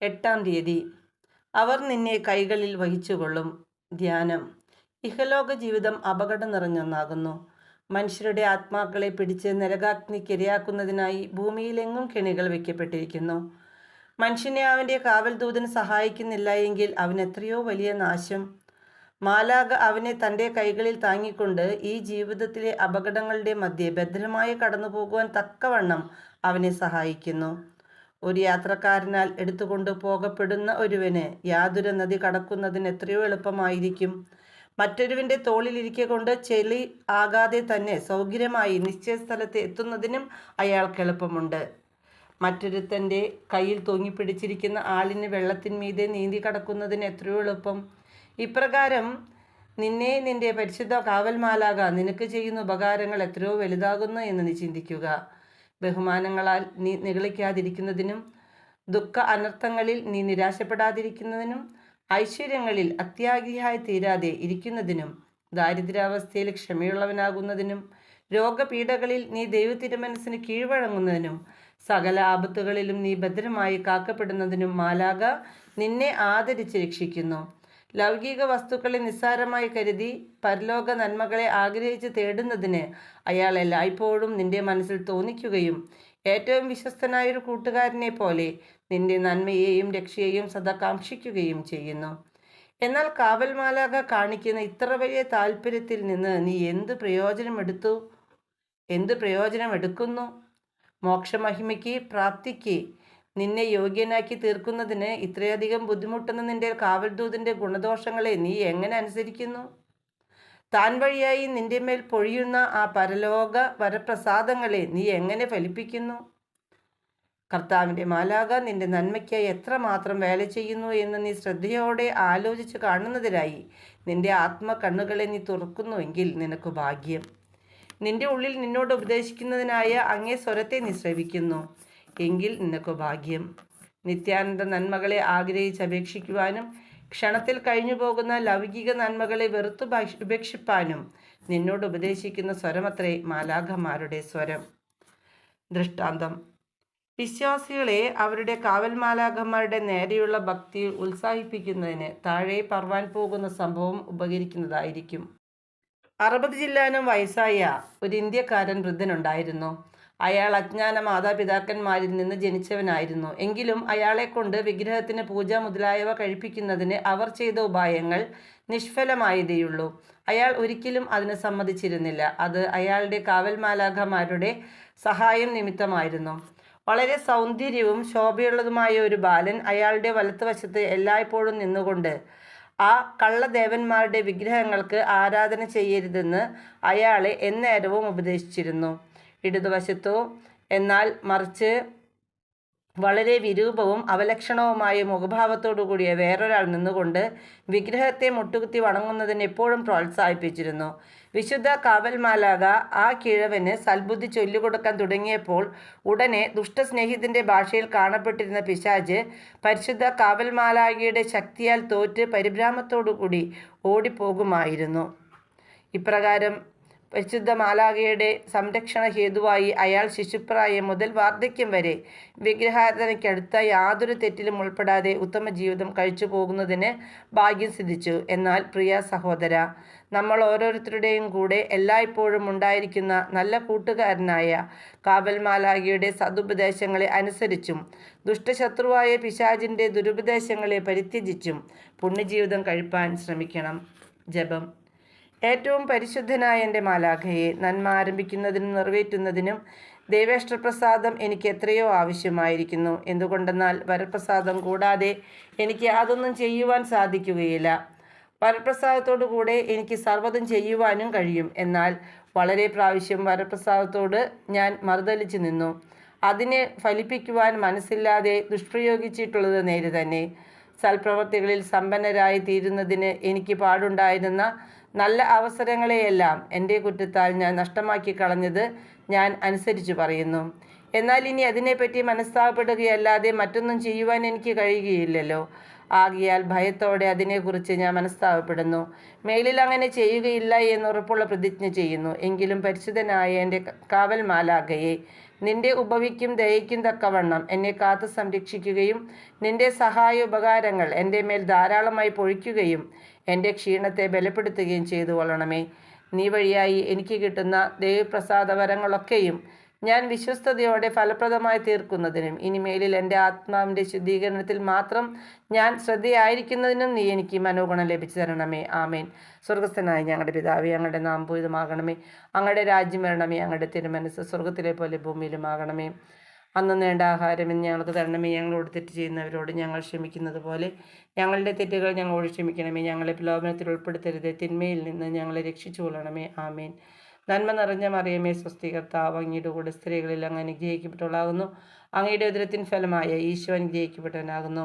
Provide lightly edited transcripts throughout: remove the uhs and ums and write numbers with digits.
8-ാം തീയതി. അവർ നിന്നെ കൈകളിൽ വഹിച്ചുകൊള്ളും. ധ്യാനം. ഇഹലോക ജീവിതം അപകടം നിറഞ്ഞൊന്നാകുന്നു. മനുഷ്യരുടെ ആത്മാക്കളെ പിടിച്ച് നരകാഗ്നിക്കിരയാക്കുന്നതിനായി ഭൂമിയിലെങ്ങും കെണികൾ വയ്ക്കപ്പെട്ടിരിക്കുന്നു. മനുഷ്യനെ അവൻ്റെ കാവൽ ദൂതന് സഹായിക്കുന്നില്ല എങ്കിൽ അവൻ എത്രയോ വലിയ നാശം. മാലാഖ അവനെ തൻ്റെ കൈകളിൽ താങ്ങിക്കൊണ്ട് ഈ ജീവിതത്തിലെ അപകടങ്ങളുടെ മധ്യേ ഭദ്രമായി കടന്നു പോകുവാൻ തക്കവണ്ണം അവനെ സഹായിക്കുന്നു. ഒരു യാത്രക്കാരനാൽ എടുത്തുകൊണ്ട് പോകപ്പെടുന്ന ഒരുവന് യാതൊരു നദി കടക്കുന്നതിന് എത്രയോ എളുപ്പമായിരിക്കും. മറ്റൊരുവൻ്റെ തോളിലിരിക്കെ കൊണ്ട് ചെളി ആകാതെ തന്നെ സൗകര്യമായി നിശ്ചയ സ്ഥലത്ത് എത്തുന്നതിനും അയാൾക്ക് എളുപ്പമുണ്ട്. മറ്റൊരുത്തൻ്റെ കയ്യിൽ തൂങ്ങിപ്പിടിച്ചിരിക്കുന്ന ആളിന് വെള്ളത്തിന്മീതെ നീന്തി കടക്കുന്നതിന് എത്രയോ എളുപ്പം. ഇപ്രകാരം നിന്നെ നിന്റെ പരിശുദ്ധ കാവൽമാലാഖ നിനക്ക് ചെയ്യുന്ന ഉപകാരങ്ങൾ എത്രയോ വലുതാകുന്നു എന്ന് നീ ചിന്തിക്കുക. ബഹുമാനങ്ങളാൽ നീ നിഗളിക്കാതിരിക്കുന്നതിനും ദുഃഖ അനർത്ഥങ്ങളിൽ നീ നിരാശപ്പെടാതിരിക്കുന്നതിനും ഐശ്വര്യങ്ങളിൽ അത്യാഗ്രഹിയായി തീരാതെ ഇരിക്കുന്നതിനും ദാരിദ്ര്യാവസ്ഥയിൽ ക്ഷമയുള്ളവനാകുന്നതിനും രോഗപീഠകളിൽ നീ ദൈവത്തിരുമനസ്സിന് കീഴ്വഴങ്ങുന്നതിനും സകല ആപത്തുകളിലും നീ ഭദ്രമായി കാക്കപ്പെടുന്നതിനും മാലാഖ നിന്നെ ആദരിച്ച് രക്ഷിക്കുന്നു. ലൗകിക വസ്തുക്കളെ നിസ്സാരമായി കരുതി പരലോക നന്മകളെ ആഗ്രഹിച്ച് തേടുന്നതിന് അയാൾ എല്ലായ്പ്പോഴും നിന്റെ മനസ്സിൽ തോന്നിക്കുകയും ഏറ്റവും വിശ്വസ്തനായൊരു കൂട്ടുകാരനെ പോലെ നിന്റെ നന്മയെയും രക്ഷയെയും സദാ കാക്ഷിക്കുകയും ചെയ്യുന്നു. എന്നാൽ കാവൽ മാലാഖ കാണിക്കുന്ന ഇത്ര വലിയ താല്പര്യത്തിൽ നിന്ന് നീ എന്ത് പ്രയോജനമെടുക്കുന്നു? മോക്ഷമഹിമയ്ക്ക് പ്രാപ്തിക്ക് നിന്നെ യോഗ്യനാക്കി തീർക്കുന്നതിന് ഇത്രയധികം ബുദ്ധിമുട്ടുന്ന നിന്റെ കാവൽദൂതൻ്റെ ഗുണദോഷങ്ങളെ നീ എങ്ങനെ അനുസരിക്കുന്നു? താൻ വഴിയായി നിന്റെ മേൽ പൊഴിയുന്ന ആ പരലോക വരപ്രസാദങ്ങളെ നീ എങ്ങനെ ഫലിപ്പിക്കുന്നു? കർത്താവിൻ്റെ മാലാഖ നിന്റെ നന്മയ്ക്കായി എത്രമാത്രം വേല ചെയ്യുന്നു എന്ന് നീ ശ്രദ്ധയോടെ ആലോചിച്ച് കാണുന്നതിനായി നിന്റെ ആത്മകണ്ണുകളെ നീ തുറക്കുന്നുവെങ്കിൽ നിനക്ക് ഭാഗ്യം. നിന്റെ ഉള്ളിൽ നിന്നോട് ഉപദേശിക്കുന്നതിനായ അങ്ങേ സ്വരത്തെ നീ ശ്രവിക്കുന്നു എങ്കിൽ നിനക്ക് ഭാഗ്യം. നിത്യാനന്ദ നന്മകളെ ആഗ്രഹിച്ച് അപേക്ഷിക്കുവാനും ക്ഷണത്തിൽ കഴിഞ്ഞു പോകുന്ന ലൗകിക നന്മകളെ വെറുത്തു ഉപേക്ഷിപ്പാനും നിന്നോട് ഉപദേശിക്കുന്ന സ്വരമത്രേ മാലാഖമാരുടെ സ്വരം. ദൃഷ്ടാന്തം. വിശ്വാസികളെ അവരുടെ കാവൽ മാലാഖമാരുടെ നേരെയുള്ള ഭക്തിയിൽ ഉത്സാഹിപ്പിക്കുന്നതിന് താഴെ പറവാൻ പോകുന്ന സംഭവം ഉപകരിക്കുന്നതായിരിക്കും. 60 ജില്ലാനും വയസ്സായ ഒരു ഇന്ത്യക്കാരൻ വൃദ്ധനുണ്ടായിരുന്നു. അയാൾ അജ്ഞാന മാതാപിതാക്കന്മാരിൽ നിന്ന് ജനിച്ചവനായിരുന്നു. എങ്കിലും അയാളെ കൊണ്ട് വിഗ്രഹത്തിന് പൂജ മുതലായവ കഴിപ്പിക്കുന്നതിന് അവർ ചെയ്ത ഉപായങ്ങൾ നിഷ്ഫലമായതേയുള്ളൂ. അയാൾ ഒരിക്കലും അതിന് സമ്മതിച്ചിരുന്നില്ല. അത് അയാളുടെ കാവൽ മാലാഖമാരുടെ സഹായം നിമിത്തമായിരുന്നു. വളരെ സൗന്ദര്യവും ശോഭയുള്ളതുമായ ഒരു ബാലൻ അയാളുടെ വലത്തുവശത്ത് എല്ലായ്പ്പോഴും നിന്നുകൊണ്ട് ആ കള്ളദേവന്മാരുടെ വിഗ്രഹങ്ങൾക്ക് ആരാധന ചെയ്യരുതെന്ന് അയാളെ എന്നേരവും ഉപദേശിച്ചിരുന്നു. ഇടതുവശത്തോ എന്നാൽ മറിച്ച് വളരെ വിരൂപവും അവലക്ഷണവുമായ മുഖഭാവത്തോടു കൂടിയ വേറൊരാൾ നിന്നുകൊണ്ട് വിഗ്രഹത്തെ മുട്ടുകുത്തി വണങ്ങുന്നതിന് എപ്പോഴും പ്രോത്സാഹിപ്പിച്ചിരുന്നു. വിശുദ്ധ കാവൽ മാലാഖ ആ കിഴവന് സൽബുദ്ധി ചൊല്ലിക്കൊടുക്കാൻ തുടങ്ങിയപ്പോൾ ഉടനെ ദുഷ്ടസ്നേഹിതൻ്റെ ഭാഷയിൽ കാണപ്പെട്ടിരുന്ന പിശാച് പരിശുദ്ധ കാവൽ മാലാഖയുടെ ശക്തിയാൽ തോറ്റ് പരിഭ്രാമത്തോടുകൂടി ഓടിപ്പോകുമായിരുന്നു. ഇപ്രകാരം പരിശുദ്ധ മാലാഖയുടെ സംരക്ഷണ ഹേതുവായി അയാൾ ശിശുപ്രായം മുതൽ വാർദ്ധക്യം വരെ വിഗ്രഹാരാധനയ്ക്കടുത്ത യാതൊരു തെറ്റിലും ഉൾപ്പെടാതെ ഉത്തമ ജീവിതം കഴിച്ചു പോകുന്നതിന് ഭാഗ്യം സിദ്ധിച്ചു. എന്നാൽ പ്രിയ സഹോദര, നമ്മൾ ഓരോരുത്തരുടെയും കൂടെ എല്ലായ്പ്പോഴും ഉണ്ടായിരിക്കുന്ന നല്ല കൂട്ടുകാരനായ കാവൽ മാലാഖയുടെ സതുപദേശങ്ങളെ അനുസരിച്ചും ദുഷ്ടശത്രുവായ പിശാചിൻ്റെ ദുരുപദേശങ്ങളെ പരിത്യജിച്ചും പുണ്യജീവിതം കഴിപ്പാൻ ശ്രമിക്കണം. ജപം. ഏറ്റവും പരിശുദ്ധനായ എൻ്റെ മാലാഖയെ, നന്മ ആരംഭിക്കുന്നതിനും നിറവേറ്റുന്നതിനും ദൈവേഷ്ടപ്രസാദം എനിക്ക് എത്രയോ ആവശ്യമായിരിക്കുന്നു. എന്തുകൊണ്ടെന്നാൽ വരപ്രസാദം കൂടാതെ എനിക്ക് യാതൊന്നും ചെയ്യുവാൻ സാധിക്കുകയില്ല. വരപ്രസാദത്തോടു കൂടെ എനിക്ക് സർവ്വതും ചെയ്യുവാനും കഴിയും. എന്നാൽ വളരെ പ്രാവശ്യം വരപ്രസാദത്തോട് ഞാൻ മറുതലിച്ചു നിന്നു. അതിനെ ഫലിപ്പിക്കുവാൻ മനസ്സില്ലാതെ ദുഷ്പ്രയോഗിച്ചിട്ടുള്ളത് നേര് തന്നെ. സൽപ്രവൃത്തികളിൽ സമ്പന്നരായി തീരുന്നതിന് എനിക്ക് പാടുണ്ടായിരുന്ന നല്ല അവസരങ്ങളെയെല്ലാം എൻ്റെ കുറ്റത്താൽ ഞാൻ നഷ്ടമാക്കി കളഞ്ഞത് ഞാൻ അനുസരിച്ചു പറയുന്നു. എന്നാൽ ഇനി അതിനെപ്പറ്റി മനസ്താപപ്പെടുകയല്ലാതെ മറ്റൊന്നും ചെയ്യുവാൻ എനിക്ക് കഴിയുകയില്ലല്ലോ. ആകയാൽ ഭയത്തോടെ അതിനെക്കുറിച്ച് ഞാൻ മനസ്താപപ്പെടുന്നു. മേലിൽ അങ്ങനെ ചെയ്യുകയില്ല എന്നുറപ്പുള്ള പ്രതിജ്ഞ ചെയ്യുന്നു. എങ്കിലും പരിശുദ്ധനായ എൻ്റെ കാവൽ മാലാഖയെ, നിന്റെ ഉപവിക്കും ദയയ്ക്കും തക്കവണ്ണം എന്നെ കാത്തു സംരക്ഷിക്കുകയും നിന്റെ സഹായ ഉപകാരങ്ങൾ എൻ്റെ മേൽ ധാരാളമായി പൊഴിക്കുകയും എൻ്റെ ക്ഷീണത്തെ ബലപ്പെടുത്തുകയും ചെയ്തു കൊള്ളണമേ. നീ വഴിയായി എനിക്ക് കിട്ടുന്ന ദൈവപ്രസാദവരങ്ങളൊക്കെയും ഞാൻ വിശ്വസ്തയോടെ ഫലപ്രദമായി തീർക്കുന്നതിനും ഇനിമേലിൽ എൻ്റെ ആത്മാവിൻ്റെ ശുദ്ധീകരണത്തിൽ മാത്രം ഞാൻ ശ്രദ്ധയായിരിക്കുന്നതിനും നീ എനിക്ക് മനോഗുണം ലഭിച്ചു തരണമേ. ആമേൻ. സ്വർഗസ്ഥനായ ഞങ്ങളുടെ പിതാവേ, അങ്ങയുടെ നാമം പൂജിതമാകണമേ. അങ്ങയുടെ രാജ്യം വരണമേ. അങ്ങയുടെ തിരുമനസ്സ് സ്വർഗത്തിലെ പോലെ ഭൂമിയിലുമാകണമേ. അന്ന് വേണ്ട ആഹാരം ഇന്ന് ഞങ്ങൾക്ക് തരണമേ. ഞങ്ങളോട് തെറ്റ് ചെയ്യുന്നവരോട് ഞങ്ങൾ ക്ഷമിക്കുന്നത് പോലെ ഞങ്ങളുടെ തെറ്റുകൾ ഞങ്ങളോട് ക്ഷമിക്കണമേ. ഞങ്ങളെ പ്രലോഭനത്തിൽ ഉൾപ്പെടുത്തരുത്, തിന്മയിൽ നിന്ന് ഞങ്ങളെ രക്ഷിച്ചു കൊള്ളണമേ. ആമേൻ. നന്മ നിറഞ്ഞ മറിയമേ, സ്വസ്തി, കർത്താവ് അങ്ങയുടെ കൂടെ സ്ത്രീകളിൽ അങ്ങ് അനുഗ്രഹിക്കപ്പെട്ടവളാകുന്നു. അങ്ങയുടെ ഉദരത്തിൻ ഫലമായ ഈശോ അനുഗ്രഹിക്കപ്പെട്ടവനാകുന്നു.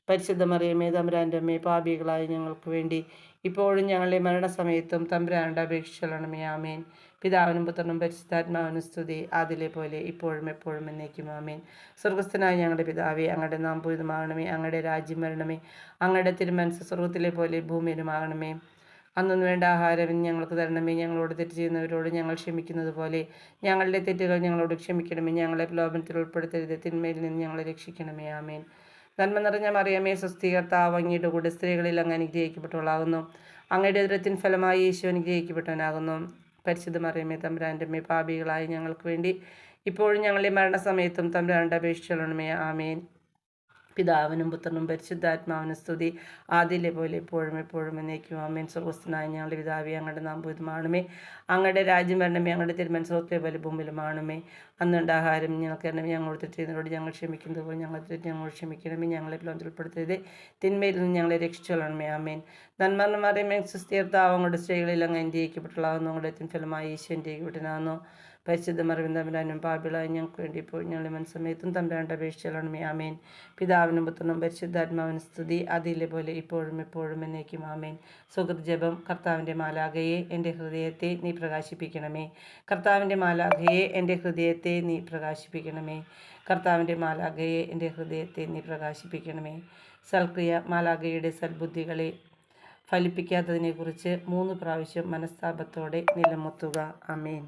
പരിശുദ്ധ മറിയമേ, തമ്പുരാൻ്റെ അമ്മേ, പാപികളായ ഞങ്ങൾക്ക് വേണ്ടി ഇപ്പോഴും ഞങ്ങളുടെ മരണസമയത്തും തമ്പുരാനോട് അപേക്ഷിച്ചുകൊള്ളണമേ. ആമേൻ. പിതാവിനും പുത്രനും പരിശുദ്ധാത്മാവിനും സ്തുതി, അതിലെ പോലെ ഇപ്പോഴും എപ്പോഴും എന്നേക്കും. ആമേൻ. സ്വർഗസ്ഥനായ ഞങ്ങളുടെ പിതാവേ, അങ്ങയുടെ നാമം പൂജിതമാകണമേ. അങ്ങയുടെ രാജ്യം വരണമേ. അങ്ങയുടെ തിരുമനസ്സ് സ്വർഗത്തിലെ പോലെ ഭൂമിയിലുമാകണമേ. അന്നു വേണ്ട ആഹാരം ഇന്ന് ഞങ്ങൾക്ക് തരണമേ. ഞങ്ങളോട് തെറ്റ് ചെയ്യുന്നവരോട് ഞങ്ങൾ ക്ഷമിക്കുന്നത് പോലെ ഞങ്ങളുടെ തെറ്റുകൾ ഞങ്ങളോട് ക്ഷമിക്കണമേ. ഞങ്ങളെ പ്രലോഭനത്തിൽ ഉൾപ്പെടുത്തരുത്, തിന്മയിൽ നിന്ന് ഞങ്ങളെ രക്ഷിക്കണമേ. ആമേൻ. നന്മ നിറഞ്ഞ മറിയമേ, സ്വസ്തി, കർത്താവ് അങ്ങയുടെ കൂടെ സ്ത്രീകളിൽ അങ്ങ് അനുഗ്രഹിക്കപ്പെട്ടവളാകുന്നു. അങ്ങയുടെ ഉദരത്തിൻ ഫലമായി യേശു അനുഗ്രഹിക്കപ്പെട്ടവനാകുന്നു. പരിശുദ്ധ മറിയമേ, തമ്പുരാൻ്റെ അമ്മേ, പാപികളായ ഞങ്ങൾക്ക് വേണ്ടി ഇപ്പോഴും ഞങ്ങളുടെ മരണസമയത്തും തമ്പുരാനോട് അപേക്ഷിച്ചുകൊള്ളണമേ. ആമേൻ. പിതാവിനും പുത്രനും പരിശുദ്ധാത്മാവിനും സ്തുതി, ആദിയിലെ പോലെ എപ്പോഴും എപ്പോഴും എന്നേക്കും. ആമേൻ. സ്വർഗസ്ഥനായ ഞങ്ങളുടെ പിതാവേ, അങ്ങയുടെ നാമം പൂജിതമാകണമേ. അങ്ങയുടെ രാജ്യം വരണമേ. അങ്ങയുടെ തിരുമനസ്സ് സ്വർഗ്ഗത്തിലെ പോലെ ഭൂമിയിലുമാകണമേ. അന്നുണ്ട ആഹാരം ഞങ്ങൾക്ക് തരണമേ. ഞങ്ങളോട് തെറ്റ് ചെയ്യുന്നവരോട് ഞങ്ങൾ ക്ഷമിക്കുന്നത് പോലെ ഞങ്ങളോട് ക്ഷമിക്കണമേ. ഞങ്ങളെ പ്രലോഭനത്തിൽ ഉൾപ്പെടുത്തരുതേ, തിന്മയിൽ നിന്ന് ഞങ്ങളെ രക്ഷിച്ചുകൊള്ളണമേ. ആമേൻ. നന്മ മറിയമേ, സ്വസ്തി, കർത്താവ് അങ്ങയുടെ സ്ത്രീകളിൽ അങ്ങ് അനുഗ്രഹിക്കപ്പെട്ടവളാകുന്നു. അങ്ങയുടെ ഫലമായി ഈശോ അനുഗ്രഹിക്കപ്പെട്ടവനാകുന്നു. പരിശുദ്ധ മറിയം, തമ്പുരാനും പാപികളായ ഞങ്ങൾക്ക് വേണ്ടി ഇപ്പോൾ ഞങ്ങളുടെ മനസ്സമയത്തും തമ്പുരാനോട് അപേക്ഷിച്ചുകൊള്ളണമേ. ആമേൻ. പിതാവിനും പുത്രനും പരിശുദ്ധാത്മാവിനും സ്തുതി, അതിലെ പോലെ ഇപ്പോഴും എപ്പോഴും എന്നേക്കും. ആമേൻ. സുഹൃത് ജപം. കർത്താവിൻ്റെ മാലാഖയെ, എൻ്റെ ഹൃദയത്തെ നീ പ്രകാശിപ്പിക്കണമേ. കർത്താവിൻ്റെ മാലാഖയെ, എൻ്റെ ഹൃദയത്തെ നീ പ്രകാശിപ്പിക്കണമേ. കർത്താവിൻ്റെ മാലാഖയെ, എൻ്റെ ഹൃദയത്തെ നീ പ്രകാശിപ്പിക്കണമേ. സൽക്രിയ. മാലാഖയുടെ സൽബുദ്ധികളെ ഫലിപ്പിക്കാത്തതിനെക്കുറിച്ച് 3 പ്രാവശ്യം മനസ്താപത്തോടെ നിലമുത്തുക. ആമേൻ.